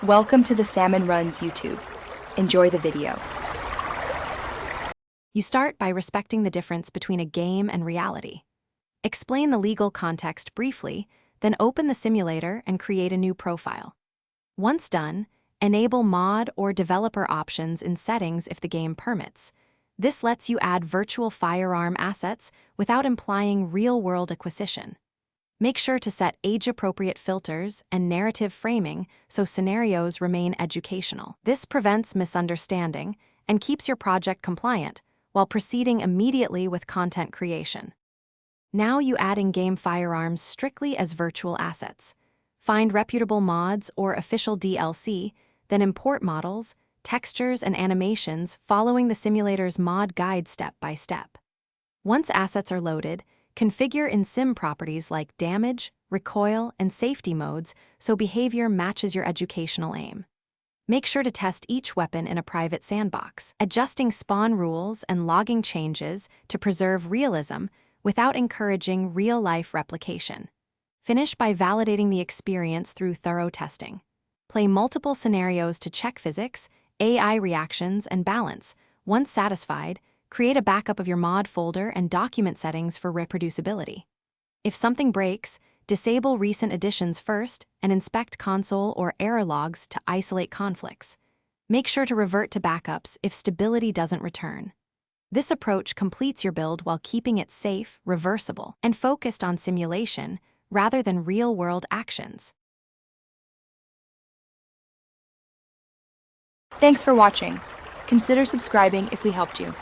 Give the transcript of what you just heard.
Welcome to the Salmon Runs YouTube. Enjoy the video. You start by respecting the difference between a game and reality. Explain the legal context briefly, then open the simulator and create a new profile. Once done, enable mod or developer options in settings if the game permits. This lets you add virtual firearm assets without implying real-world acquisition. Make sure to set age-appropriate filters and narrative framing so scenarios remain educational. This prevents misunderstanding and keeps your project compliant while proceeding immediately with content creation. Now you add in-game firearms strictly as virtual assets. Find reputable mods or official DLC, then import models, textures, and animations following the simulator's mod guide step by step. Once assets are loaded, configure in-sim properties like damage, recoil, and safety modes so behavior matches your educational aim. Make sure to test each weapon in a private sandbox, adjusting spawn rules and logging changes to preserve realism without encouraging real-life replication. Finish by validating the experience through thorough testing. Play multiple scenarios to check physics, AI reactions, and balance. Once satisfied, create a backup of your mod folder and document settings for reproducibility. If something breaks, disable recent additions first and inspect console or error logs to isolate conflicts. Make sure to revert to backups if stability doesn't return. This approach completes your build while keeping it safe, reversible, and focused on simulation rather than real-world actions. Thanks for watching. Consider subscribing if we helped you.